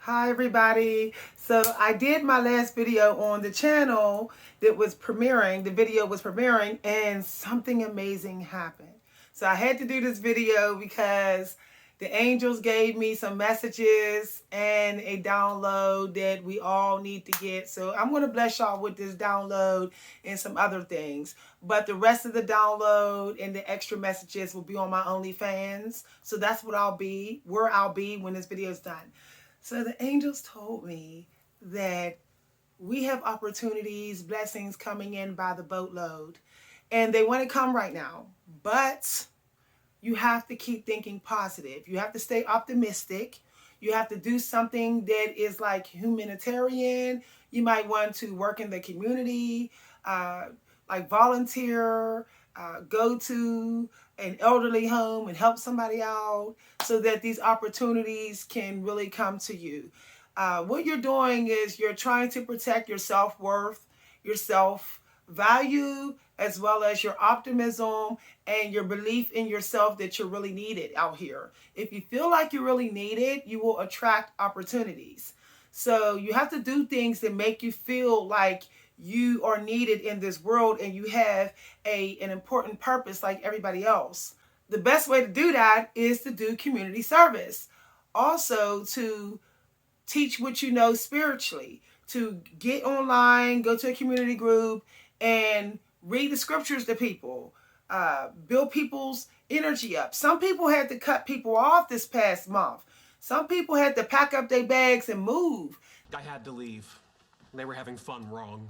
Hi everybody. So I did my last video on the channel that was premiering. The video was premiering and something amazing happened. So I had to do this video because the angels gave me some messages and a download that we all need to get. So I'm going to bless y'all with this download and some other things. But the rest of the download and the extra messages will be on my OnlyFans. So that's what where I'll be when this video is done. So the angels told me that we have opportunities, blessings coming in by the boatload, and they want to come right now. But you have to keep thinking positive. You have to stay optimistic. You have to do something that is like humanitarian. You might want to work in the community, like volunteer, go to an elderly home and help somebody out so that these opportunities can really come to you. What you're doing is you're trying to protect your self-worth, your self-value, as well as your optimism and your belief in yourself that you're really needed out here. If you feel like you're really needed, you will attract opportunities. So you have to do things that make you feel like you are needed in this world and you have an important purpose like everybody else. The best way to do that is to do community service. Also to teach what you know spiritually, to get online, go to a community group and read the scriptures to people, build people's energy up. Some people had to cut people off this past month. Some people had to pack up their bags and move. I had to leave. They were having fun wrong.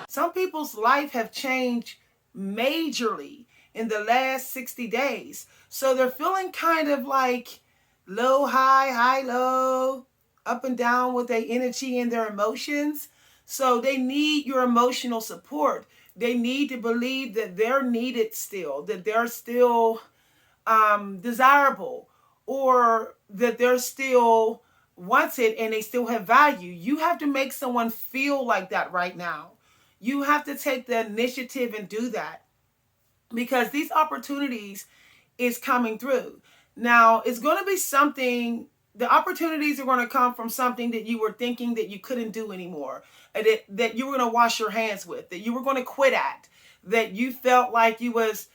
Some people's life have changed majorly in the last 60 days. So they're feeling kind of like low, high, high, low, up and down with their energy and their emotions. So they need your emotional support. They need to believe that they're needed still, that they're still desirable, or that they're still wanted and they still have value. You have to make someone feel like that right now. You have to take the initiative and do that because these opportunities is coming through. Now, it's going to be something, the opportunities are going to come from something that you were thinking that you couldn't do anymore, that you were going to wash your hands with, that you were going to quit at, that you felt like you was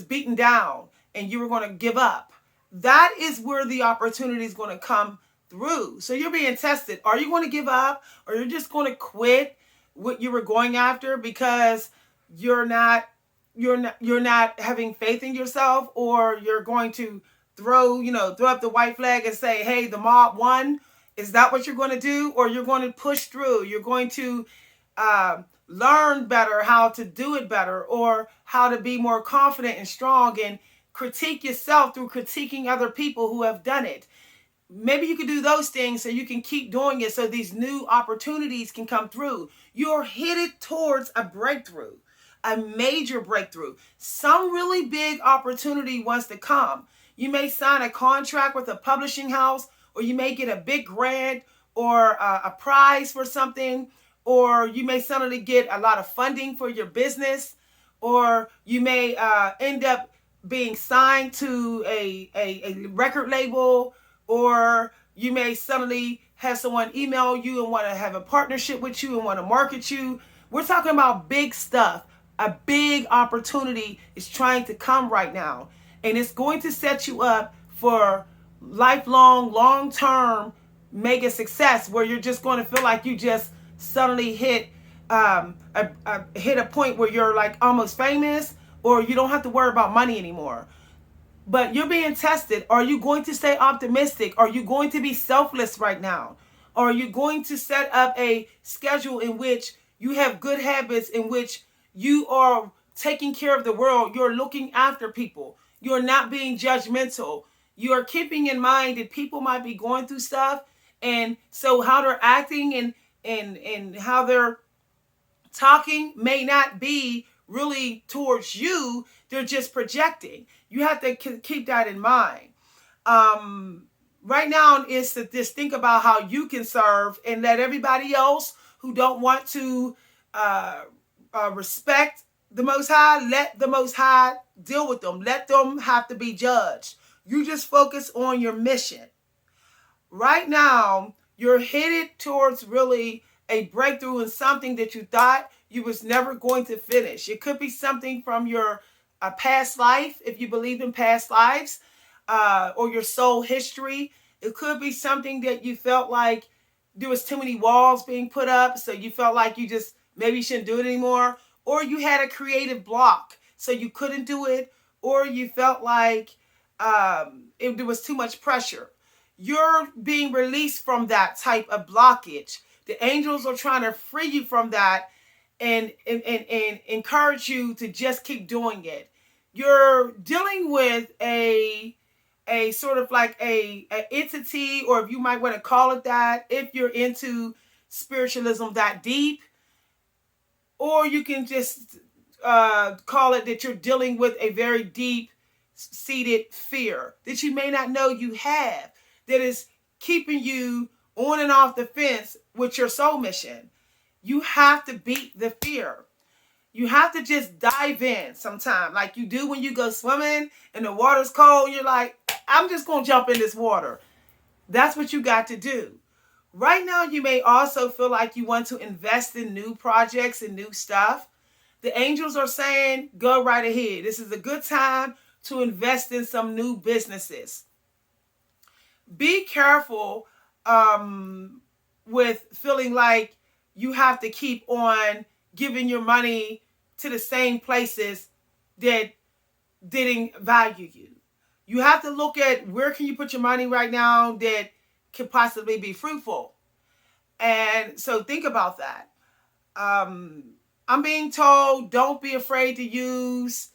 beaten down and you were going to give up. That is where the opportunity is going to come through. So you're being tested. Are you going to give up, or you're just going to quit what you were going after because you're not having faith in yourself, or you're going to throw up the white flag and say, hey, the mob won? Is that what you're going to do? Or you're going to push through? You're going to learn better how to do it better, or how to be more confident and strong, and critique yourself through critiquing other people who have done it. Maybe you could do those things so you can keep doing it so these new opportunities can come through. You're headed towards a breakthrough, a major breakthrough. Some really big opportunity wants to come. You may sign a contract with a publishing house, or you may get a big grant or a prize for something, or you may suddenly get a lot of funding for your business, or you may end up being signed to a record label, or you may suddenly have someone email you and want to have a partnership with you and want to market you. We're talking about big stuff. A big opportunity is trying to come right now, and it's going to set you up for lifelong, long-term mega success, where you're just going to feel like you just suddenly hit a point where you're like almost famous, or you don't have to worry about money anymore. But you're being tested. Are you going to stay optimistic? Are you going to be selfless right now? Are you going to set up a schedule in which you have good habits, in which you are taking care of the world? You're looking after people. You're not being judgmental. You are keeping in mind that people might be going through stuff. And so how they're acting and how they're talking may not be really towards you. They're just projecting. You have to keep that in mind. Right now is to just think about how you can serve, and let everybody else who don't want to respect the Most High, let the Most High deal with them. Let them have to be judged. You just focus on your mission. Right now, you're headed towards really a breakthrough in something that you thought you was never going to finish. It could be something from your past life, if you believe in past lives, or your soul history. It could be something that you felt like there was too many walls being put up, so you felt like you just maybe you shouldn't do it anymore, or you had a creative block, so you couldn't do it, or you felt like there was too much pressure. You're being released from that type of blockage. The angels are trying to free you from that and encourage you to just keep doing it. You're dealing with a sort of like a entity, or if you might want to call it that, if you're into spiritualism that deep, or you can just call it that you're dealing with a very deep seated fear that you may not know you have, that is keeping you on and off the fence with your soul mission. You have to beat the fear. You have to just dive in sometime, like you do when you go swimming and the water's cold. You're like, I'm just going to jump in this water. That's what you got to do. Right now, you may also feel like you want to invest in new projects and new stuff. The angels are saying, go right ahead. This is a good time to invest in some new businesses. Be careful with feeling like you have to keep on giving your money to the same places that didn't value you. You have to look at where can you put your money right now that could possibly be fruitful. And so think about that. I'm being told don't be afraid to use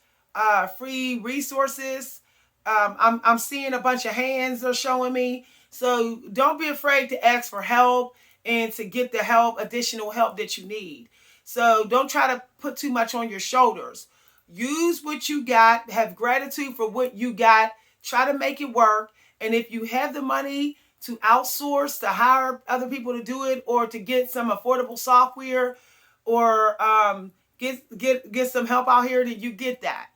free resources. I'm seeing a bunch of hands are showing me. So don't be afraid to ask for help and to get the help, additional help that you need. So don't try to put too much on your shoulders. Use what you got, have gratitude for what you got, try to make it work. And if you have the money to outsource, to hire other people to do it, or to get some affordable software, or get some help out here, then you get that.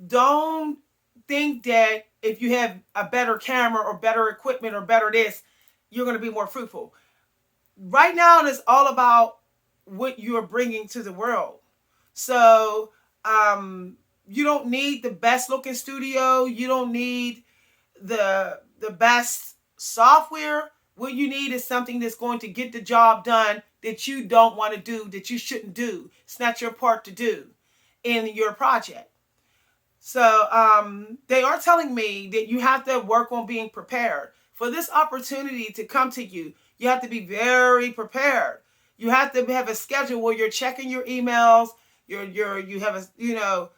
Don't think that if you have a better camera or better equipment or better this, you're going to be more fruitful. Right now, it's all about what you're bringing to the world. So you don't need the best looking studio. You don't need the best software. What you need is something that's going to get the job done that you don't want to do, that you shouldn't do. It's not your part to do in your project. So they are telling me that you have to work on being prepared for this opportunity to come to you. You have to be very prepared. You have to have a schedule where you're checking your emails. You have a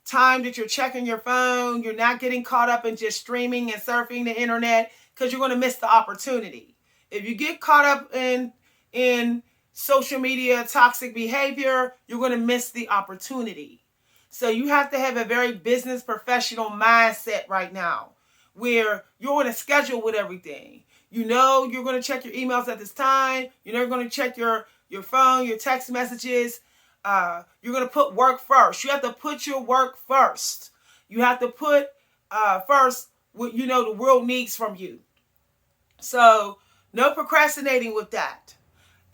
time that you're checking your phone. You're not getting caught up in just streaming and surfing the internet, because you're going to miss the opportunity. If you get caught up in social media toxic behavior, you're going to miss the opportunity. So you have to have a very business professional mindset right now, where you're on a schedule with everything. You know you're going to check your emails at this time. You know you're going to check your phone, your text messages. You're going to put work first. You have to put your work first. You have to put first what the world needs from you. So no procrastinating with that.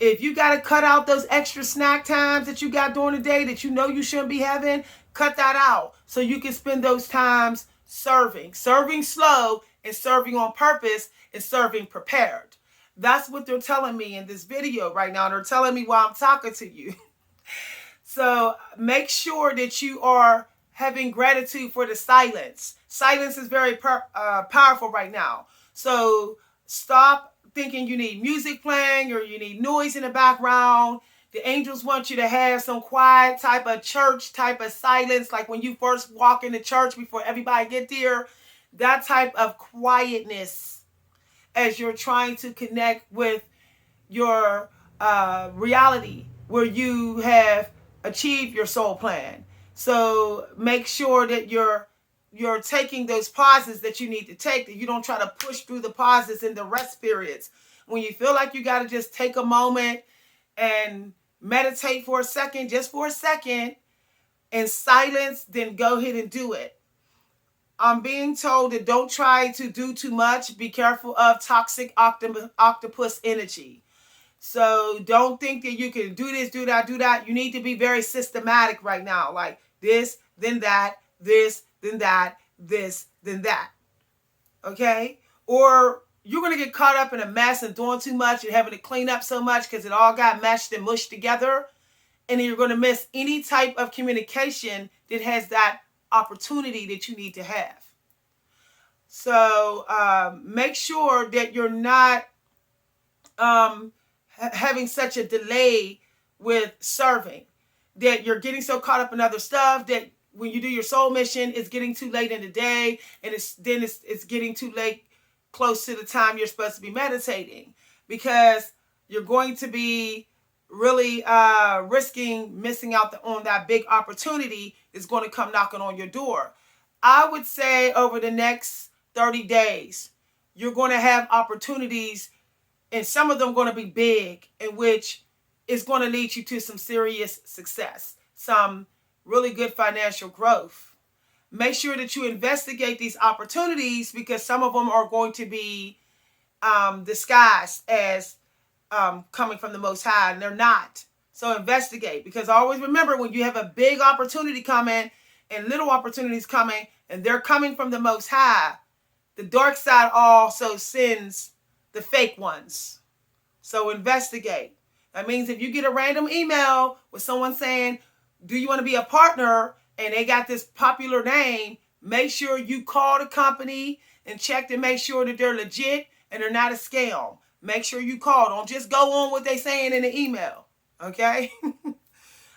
If you got to cut out those extra snack times that you got during the day that you know you shouldn't be having, cut that out so you can spend those times serving slow and serving on purpose and serving prepared. That's what they're telling me in this video right now. They're telling me while I'm talking to you. So make sure that you are having gratitude for the silence. Silence is very powerful right now. So stop thinking you need music playing or you need noise in the background. The angels want you to have some quiet type of church type of silence, like when you first walk into church before everybody get there. That type of quietness as you're trying to connect with your reality where you have achieved your soul plan. So make sure that you're taking those pauses that you need to take, that you don't try to push through the pauses in the rest periods. When you feel like you got to just take a moment and meditate for a second, just for a second, in silence, then go ahead and do it. I'm being told that don't try to do too much. Be careful of toxic octopus energy. So don't think that you can do this, do that, do that. You need to be very systematic right now. Like this, then that, this, then that, this, then that. Okay? Or you're going to get caught up in a mess and doing too much and having to clean up so much because it all got meshed and mushed together. And then you're going to miss any type of communication that has that opportunity that you need to have. So make sure that you're not having such a delay with serving, that you're getting so caught up in other stuff that when you do your soul mission, it's getting too late in the day, and it's getting too late close to the time you're supposed to be meditating, because you're going to be really risking missing out on that big opportunity that's going to come knocking on your door. I would say over the next 30 days, you're going to have opportunities, and some of them are going to be big, in which is going to lead you to some serious success, some really good financial growth. Make sure that you investigate these opportunities, because some of them are going to be disguised as coming from the Most High, and they're not. So investigate, because always remember, when you have a big opportunity coming and little opportunities coming, and they're coming from the Most High, the dark side also sends the fake ones. So investigate. That means if you get a random email with someone saying, do you want to be a partner? And they got this popular name, make sure you call the company and check to make sure that they're legit and they're not a scam. Make sure you call. Don't just go on what they're saying in the email. Okay?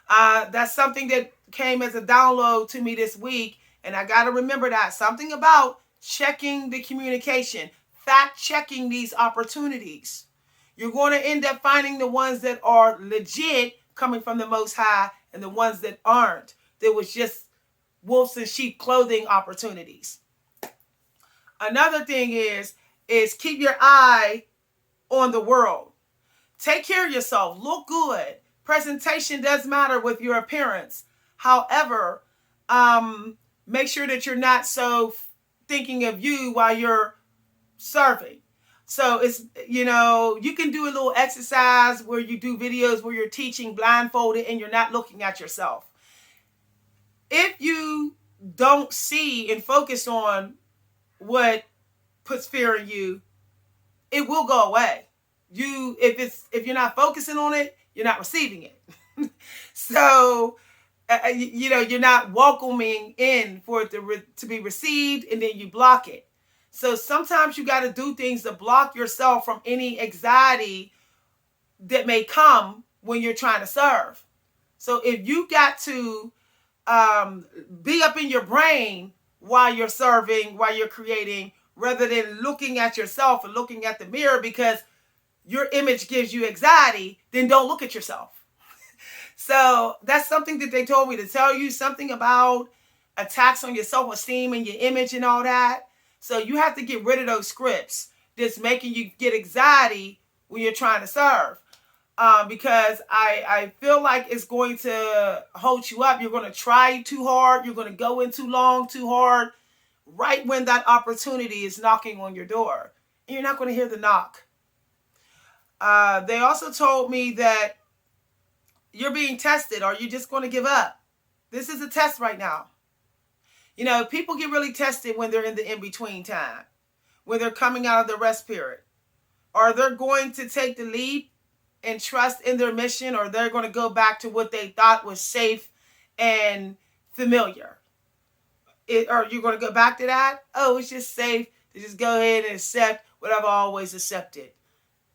That's something that came as a download to me this week. And I got to remember that. Something about checking the communication, fact checking these opportunities. You're going to end up finding the ones that are legit, coming from the Most High, and the ones that aren't. There was just wolves in sheep clothing opportunities. Another thing is keep your eye on the world. Take care of yourself. Look good. Presentation does matter with your appearance. However, make sure that you're not so thinking of you while you're serving. So it's, you can do a little exercise where you do videos where you're teaching blindfolded and you're not looking at yourself. If you don't see and focus on what puts fear in you, it will go away. If you're not focusing on it, you're not receiving it. So, you're not welcoming in for it to be received, and then you block it. So sometimes you got to do things to block yourself from any anxiety that may come when you're trying to serve. So if you got to be up in your brain while you're serving, while you're creating, rather than looking at yourself and looking at the mirror because your image gives you anxiety, then don't look at yourself. So that's something that they told me to tell you, something about attacks on your self-esteem and your image and all that. So you have to get rid of those scripts that's making you get anxiety when you're trying to serve. Because I feel like it's going to hold you up. You're going to try too hard. You're going to go in too long, too hard, right when that opportunity is knocking on your door. And you're not going to hear the knock. They also told me that you're being tested. Are you just going to give up? This is a test right now. People get really tested when they're in the in-between time, when they're coming out of the rest period. Are they going to take the leap and trust in their mission, or they're going to go back to what they thought was safe and familiar? Are you going to go back to that? Oh, it's just safe to just go ahead and accept what I've always accepted.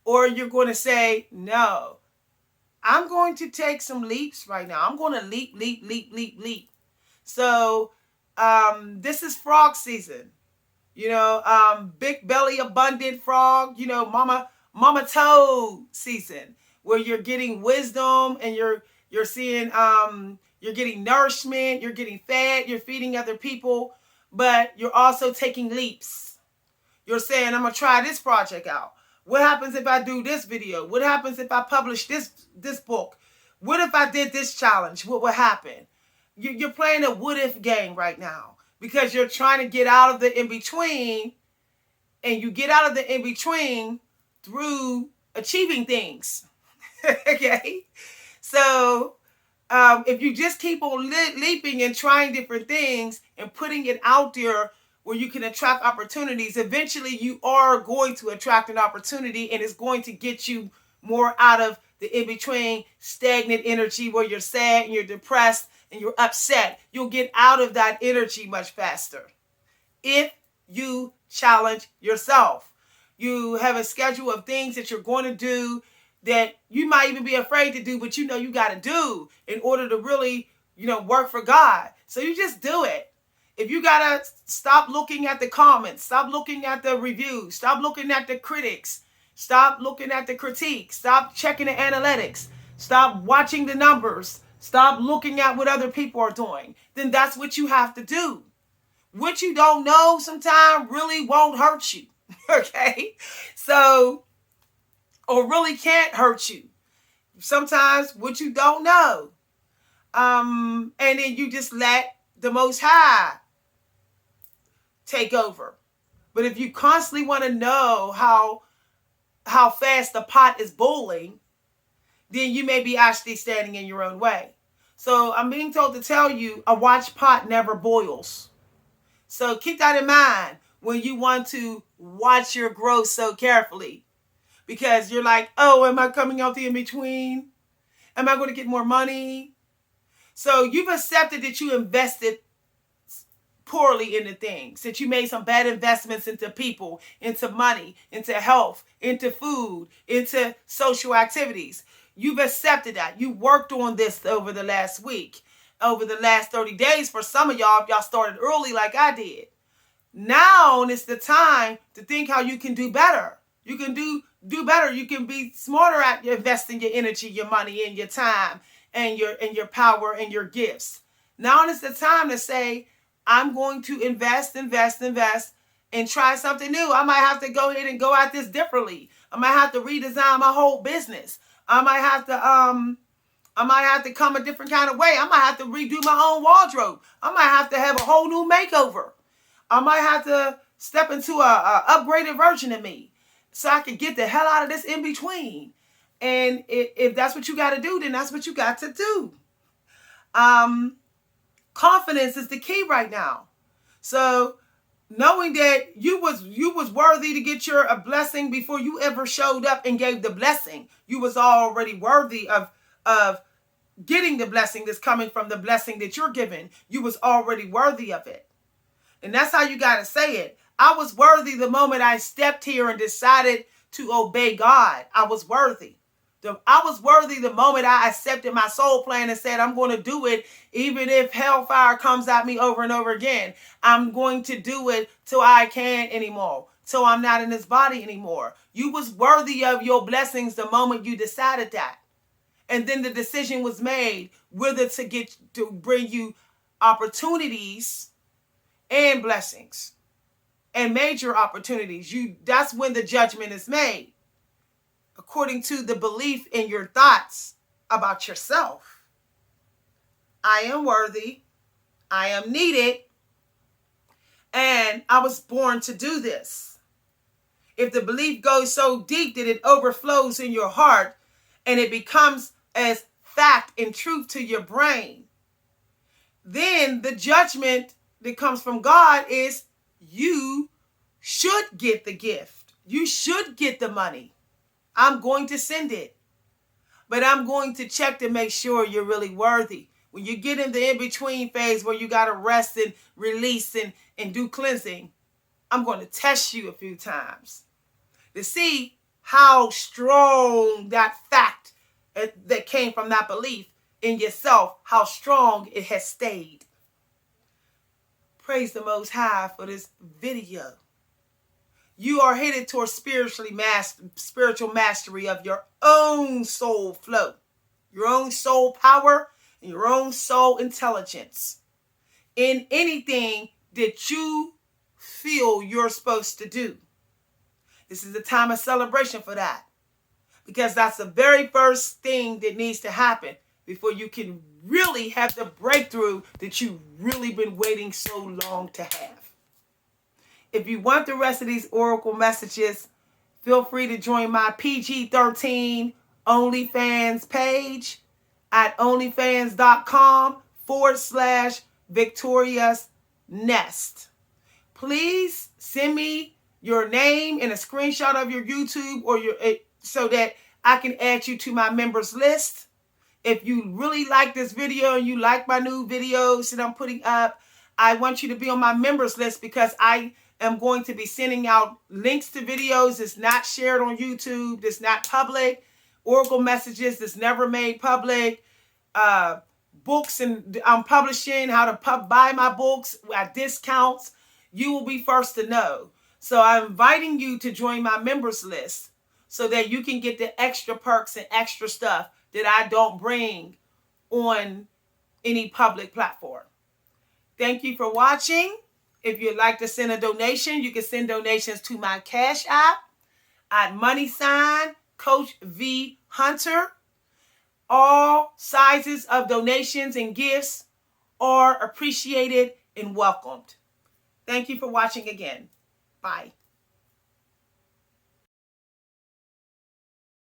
Or you're going to say, no, I'm going to take some leaps right now. I'm going to leap. So this is frog season. Big belly abundant frog, mama toad season, where you're getting wisdom and you're seeing you're getting nourishment, you're getting fed, you're feeding other people, but you're also taking leaps. You're saying, I'm going to try this project out. What happens if I do this video? What happens if I publish this book? What if I did this challenge? What would happen? You're playing a what if game right now, because you're trying to get out of the in-between, and you get out of the in-between through achieving things. Okay? So if you just keep on leaping and trying different things and putting it out there where you can attract opportunities, eventually you are going to attract an opportunity, and it's going to get you more out of the in-between stagnant energy where you're sad and you're depressed and you're upset. You'll get out of that energy much faster if you challenge yourself. You have a schedule of things that you're going to do that you might even be afraid to do, but you know you got to do in order to really, work for God. So you just do it. If you got to stop looking at the comments, stop looking at the reviews, stop looking at the critics, stop looking at the critiques, stop checking the analytics, stop watching the numbers, stop looking at what other people are doing, then that's what you have to do. What you don't know sometimes really won't hurt you. Okay? So, or really can't hurt you. Sometimes what you don't know. And then you just let the Most High take over. But if you constantly want to know how fast the pot is boiling, then you may be actually standing in your own way. So I'm being told to tell you, a watch pot never boils. So keep that in mind when you want to watch your growth so carefully. Because you're like, oh, am I coming out the in-between? Am I going to get more money? So you've accepted that you invested poorly into things, that you made some bad investments into people, into money, into health, into food, into social activities. You've accepted that. You worked on this over the last week, over the last 30 days. For some of y'all, if y'all started early like I did. Now is the time to think how you can do better. You can do better. You can be smarter at investing your energy, your money, and your time, and your power and your gifts. Now is the time to say, I'm going to invest, and try something new. I might have to go ahead and go at this differently. I might have to redesign my whole business. I might have to come a different kind of way. I might have to redo my own wardrobe. I might have to have a whole new makeover. I might have to step into a upgraded version of me so I can get the hell out of this in between. And if that's what you got to do, then that's what you got to do. Confidence is the key right now. So knowing that you was worthy to get your a blessing before you ever showed up and gave the blessing, you was already worthy of getting the blessing that's coming from the blessing that you're given. You was already worthy of it. And that's how you got to say it. I was worthy the moment I stepped here and decided to obey God. I was worthy. I was worthy the moment I accepted my soul plan and said, I'm going to do it even if hellfire comes at me over and over again. I'm going to do it till I can't anymore, till I'm not in this body anymore. You was worthy of your blessings the moment you decided that. And then the decision was made whether to bring you opportunities and blessings and major opportunities. That's when the judgment is made. According to the belief in your thoughts about yourself. I am worthy. I am needed. And I was born to do this. If the belief goes so deep that it overflows in your heart and it becomes as fact and truth to your brain, then the judgment that comes from God is you should get the gift. You should get the money. I'm going to send it. But I'm going to check to make sure you're really worthy. When you get in the in-between phase where you got to rest and release and do cleansing, I'm going to test you a few times to see how strong that fact that came from that belief in yourself, how strong it has stayed. Praise the Most High for this video. You are headed towards spiritual mastery of your own soul flow, your own soul power, and your own soul intelligence in anything that you feel you're supposed to do. This is a time of celebration for that, because that's the very first thing that needs to happen. before you can really have the breakthrough that you've really been waiting so long to have. If you want the rest of these oracle messages, feel free to join my PG-13 OnlyFans page at onlyfans.com/Victoria's Nest. Please send me your name and a screenshot of your YouTube or your so that I can add you to my members list. If you really like this video and you like my new videos that I'm putting up, I want you to be on my members list because I am going to be sending out links to videos that's not shared on YouTube, that's not public, oracle messages that's never made public, books, and I'm publishing how to buy my books at discounts. You will be first to know. So I'm inviting you to join my members list so that you can get the extra perks and extra stuff that I don't bring on any public platform. Thank you for watching. If you'd like to send a donation, you can send donations to my Cash App at Coach V Hunter. All sizes of donations and gifts are appreciated and welcomed. Thank you for watching again. Bye.